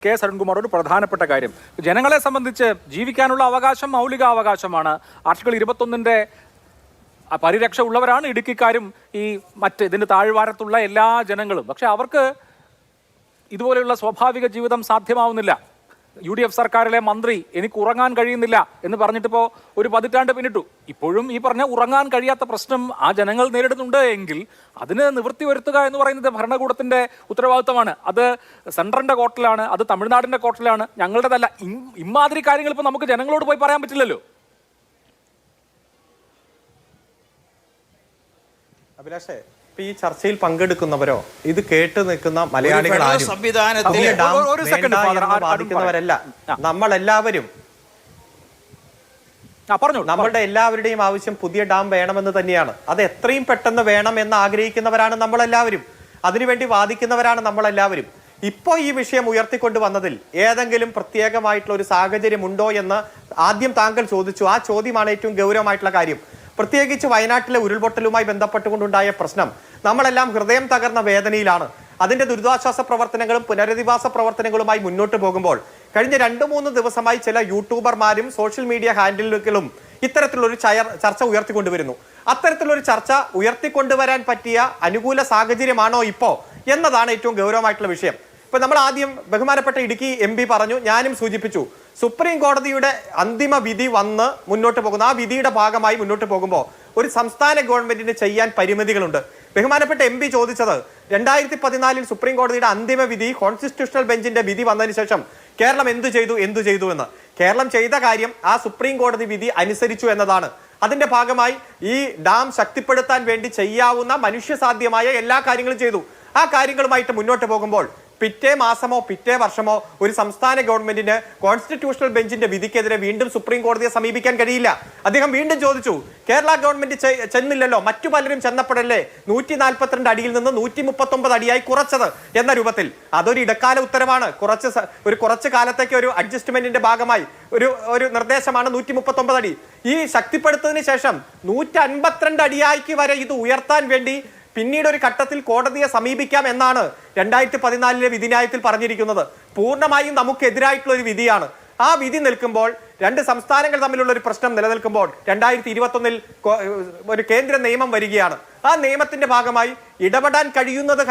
K Sarankumar ഒരു പ്രധാനപ്പെട്ട കാര്യം ജനങ്ങളെ സംബന്ധിച്ച് ജീവിക്കാനുള്ള അവകാശം മൗലിക അവകാശമാണ്. ആർട്ടിക്കിൾ 21 പരിരക്ഷ ഉള്ളവരാണ് ഇടുക്കിക്കാരും ഈ മറ്റ് ഇതിൻ്റെ താഴ്വാരത്തുള്ള എല്ലാ ജനങ്ങളും. പക്ഷെ അവർക്ക് ഇതുപോലെയുള്ള സ്വാഭാവിക ജീവിതം സാധ്യമാവുന്നില്ല. UDF സർക്കാരിലെ മന്ത്രി എനിക്ക് ഉറങ്ങാൻ കഴിയുന്നില്ല എന്ന് പറഞ്ഞിട്ടിപ്പോൾ ഒരു 10 പതിറ്റാണ്ട് പിന്നിട്ടു. ഇപ്പോഴും ഈ പറഞ്ഞ ഉറങ്ങാൻ കഴിയാത്ത പ്രശ്നം ആ ജനങ്ങൾ നേരിടുന്നുണ്ട് എങ്കിൽ അതിന് നിവൃത്തി വരുത്തുക എന്ന് പറയുന്നത് ഭരണകൂടത്തിൻ്റെ ഉത്തരവാദിത്തമാണ്. അത് സെൻട്രലിൻ്റെ കോർട്ടിലാണ്, അത് തമിഴ്നാടിൻ്റെ കോർട്ടിലാണ്, ഞങ്ങളുടേതല്ല. ഇമാതിരി കാര്യങ്ങൾ ഇപ്പോൾ നമുക്ക് ജനങ്ങളോട് പോയി പറയാൻ പറ്റില്ലല്ലോ. അഭിലാഷേ, ഈ ചർച്ചയിൽ പങ്കെടുക്കുന്നവരോ ഇത് കേട്ട് നിൽക്കുന്ന മലയാളികൾ ബാധിക്കുന്നവരല്ല. നമ്മളെല്ലാവരും നമ്മളുടെ എല്ലാവരുടെയും ആവശ്യം പുതിയ ഡാം വേണമെന്ന് തന്നെയാണ്. അത് എത്രയും പെട്ടെന്ന് വേണം എന്ന് ആഗ്രഹിക്കുന്നവരാണ് നമ്മളെല്ലാവരും. അതിനുവേണ്ടി വാദിക്കുന്നവരാണ് നമ്മളെല്ലാവരും. ഇപ്പോൾ ഈ വിഷയം ഉയർത്തിക്കൊണ്ടുവന്നതിൽ ഏതെങ്കിലും പ്രത്യേകമായിട്ടുള്ള ഒരു സാഹചര്യം ഉണ്ടോ എന്ന് ആദ്യം താങ്കൾ ചോദിച്ചു. ആ ചോദ്യമാണ് ഏറ്റവും ഗൗരവമായിട്ടുള്ള കാര്യം. പ്രത്യേകിച്ച് വയനാട്ടിലെ ഉരുൾപൊട്ടലുമായി ബന്ധപ്പെട്ടുകൊണ്ടുണ്ടായ പ്രശ്നം നമ്മളെല്ലാം ഹൃദയം തകർന്ന വേദനയിലാണ്. അതിന്റെ ദുരിതാശ്വാസ പ്രവർത്തനങ്ങളും പുനരധിവാസ പ്രവർത്തനങ്ങളുമായി മുന്നോട്ട് പോകുമ്പോൾ കഴിഞ്ഞ 2-3 ദിവസമായി ചില യൂട്യൂബർമാരും സോഷ്യൽ മീഡിയ ഹാൻഡിലുകളും ഇത്തരത്തിലുള്ളൊരു ചർച്ച ഉയർത്തിക്കൊണ്ടുവരുന്നു. അത്തരത്തിലൊരു ചർച്ച ഉയർത്തിക്കൊണ്ടുവരാൻ പറ്റിയ അനുകൂല സാഹചര്യമാണോ ഇപ്പോ എന്നതാണ് ഏറ്റവും ഗൗരവമായിട്ടുള്ള വിഷയം. ഇപ്പൊ നമ്മൾ ആദ്യം ബഹുമാനപ്പെട്ട ഇടുക്കി MP പറഞ്ഞു, ഞാനും സൂചിപ്പിച്ചു, സുപ്രീം കോടതിയുടെ അന്തിമ വിധി വന്ന് മുന്നോട്ട് പോകുന്നു. ആ വിധിയുടെ ഭാഗമായി മുന്നോട്ട് പോകുമ്പോൾ ഒരു സംസ്ഥാന ഗവൺമെന്റിന് ചെയ്യാൻ പരിമിതികളുണ്ട്. ബഹുമാനപ്പെട്ട MP ചോദിച്ചത് 2014 സുപ്രീം കോടതിയുടെ അന്തിമ വിധി കോൺസ്റ്റിറ്റ്യൂഷണൽ ബെഞ്ചിന്റെ വിധി വന്നതിന് ശേഷം കേരളം എന്തു ചെയ്തു എന്ന്. കേരളം ചെയ്ത കാര്യം ആ സുപ്രീം കോടതി വിധി അനുസരിച്ചു എന്നതാണ്. അതിന്റെ ഭാഗമായി ഈ ഡാം ശക്തിപ്പെടുത്താൻ വേണ്ടി ചെയ്യാവുന്ന മനുഷ്യസാധ്യമായ എല്ലാ കാര്യങ്ങളും ചെയ്തു. ആ കാര്യങ്ങളുമായിട്ട് മുന്നോട്ട് പോകുമ്പോൾ പിറ്റേ മാസമോ പിറ്റേ വർഷമോ ഒരു സംസ്ഥാന ഗവൺമെന്റിന് കോൺസ്റ്റിറ്റ്യൂഷണൽ ബെഞ്ചിന്റെ വിധിക്കെതിരെ വീണ്ടും സുപ്രീം കോടതിയെ സമീപിക്കാൻ കഴിയില്ല. അദ്ദേഹം വീണ്ടും ചോദിച്ചു, കേരള ഗവൺമെന്റ് ചെന്നില്ലല്ലോ, മറ്റു പലരും ചെന്നപ്പോഴല്ലേ 142 അടിയിൽ നിന്ന് 139 അടിയായി കുറച്ചത് എന്ന രൂപത്തിൽ. അതൊരു ഇടക്കാല ഉത്തരവാണ്. കുറച്ച് കാലത്തേക്ക് ഒരു അഡ്ജസ്റ്റ്മെന്റിന്റെ ഭാഗമായി ഒരു നിർദ്ദേശമാണ് 139 അടി. ഈ ശക്തിപ്പെടുത്തതിന് ശേഷം 152 അടിയായിക്ക് വരെ ഇത് ഉയർത്താൻ വേണ്ടി പിന്നീട് ഒരു ഘട്ടത്തിൽ കോടതിയെ സമീപിക്കാം എന്നാണ് 2014 വിധിന്യായത്തിൽ പറഞ്ഞിരിക്കുന്നത്. പൂർണ്ണമായും നമുക്കെതിരായിട്ടുള്ള ഒരു വിധിയാണ്. ആ വിധി നിൽക്കുമ്പോൾ, രണ്ട് സംസ്ഥാനങ്ങൾ തമ്മിലുള്ള ഒരു പ്രശ്നം നിലനിൽക്കുമ്പോൾ 2021 ഒരു കേന്ദ്ര നിയമം വരികയാണ്. ആ നിയമത്തിന്റെ ഭാഗമായി ഇടപെടാൻ കഴിയുന്നത്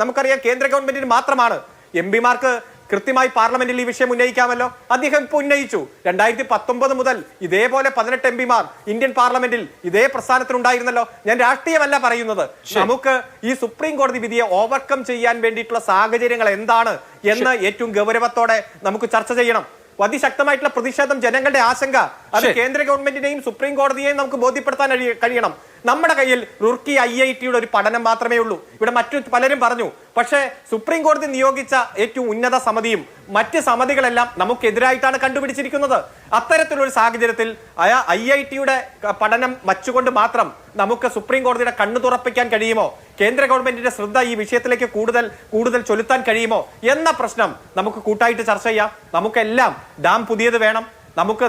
നമുക്കറിയാം കേന്ദ്ര ഗവൺമെന്റിന് മാത്രമാണ്. MP-മാർക്ക് കൃത്യമായി പാർലമെന്റിൽ ഈ വിഷയം ഉന്നയിക്കാമല്ലോ. അദ്ദേഹം ഇപ്പോൾ ഉന്നയിച്ചു. 2019 മുതൽ ഇതേപോലെ 18 MP-മാർ ഇന്ത്യൻ പാർലമെന്റിൽ ഇതേ പ്രസ്ഥാനത്തിനുണ്ടായിരുന്നല്ലോ. ഞാൻ രാഷ്ട്രീയമല്ല പറയുന്നത്. നമുക്ക് ഈ സുപ്രീം കോടതി വിധിയെ ഓവർകം ചെയ്യാൻ വേണ്ടിയിട്ടുള്ള സാഹചര്യങ്ങൾ എന്താണ് എന്ന് ഏറ്റവും ഗൗരവത്തോടെ നമുക്ക് ചർച്ച ചെയ്യണം. അതിശക്തമായിട്ടുള്ള പ്രതിഷേധം, ജനങ്ങളുടെ ആശങ്ക, അത് കേന്ദ്ര ഗവൺമെന്റിനെയും സുപ്രീം കോടതിയെയും നമുക്ക് ബോധ്യപ്പെടുത്താൻ കഴിയണം. നമ്മുടെ കയ്യിൽ റൂർക്കി IIT-യുടെ ഒരു പഠനം മാത്രമേ ഉള്ളൂ. ഇവിടെ മറ്റു പലരും പറഞ്ഞു. പക്ഷേ സുപ്രീം കോടതി നിയോഗിച്ച ഏറ്റവും ഉന്നത സമിതിയും മറ്റ് സമിതികളെല്ലാം നമുക്കെതിരായിട്ടാണ് കണ്ടുപിടിച്ചിരിക്കുന്നത്. അത്തരത്തിലൊരു സാഹചര്യത്തിൽ IIT-യുടെ പഠനം വച്ചുകൊണ്ട് മാത്രം നമുക്ക് സുപ്രീം കോടതിയുടെ കണ്ണു തുറപ്പിക്കാൻ കഴിയുമോ? കേന്ദ്ര ഗവൺമെന്റിന്റെ ശ്രദ്ധ ഈ വിഷയത്തിലേക്ക് കൂടുതൽ ചൊലുത്താൻ കഴിയുമോ എന്ന പ്രശ്നം നമുക്ക് കൂട്ടായിട്ട് ചർച്ച ചെയ്യാം. നമുക്കെല്ലാം ഡാം പുതിയത് വേണം.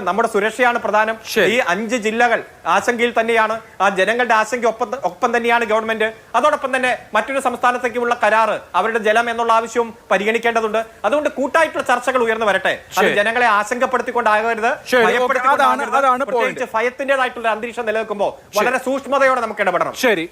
നമ്മുടെ സുരക്ഷയാണ് പ്രധാനം. ഈ 5 ജില്ലകൾ ആശങ്കയിൽ തന്നെയാണ്. ആ ജനങ്ങളുടെ ആശങ്ക ഒപ്പം തന്നെയാണ് ഗവൺമെന്റ്. അതോടൊപ്പം തന്നെ മറ്റൊരു സംസ്ഥാനത്തേക്കുമുള്ള കരാറ്, അവരുടെ ജലം എന്നുള്ള ആവശ്യവും പരിഗണിക്കേണ്ടതുണ്ട്. അതുകൊണ്ട് കൂട്ടായിട്ടുള്ള ചർച്ചകൾ ഉയർന്നു വരട്ടെ. അത് ജനങ്ങളെ ആശങ്കപ്പെടുത്തിക്കൊണ്ടാകരുത്, ഭയപ്പെടുത്തിക്കൊണ്ടാകരുത്. പ്രത്യേകിച്ച് ഭയത്തിന്റേതായിട്ടുള്ള അന്തരീക്ഷം നിലനിൽക്കുമ്പോൾ വളരെ സൂക്ഷ്മതയോടെ നമുക്ക് ഇടപെടണം. ശരി.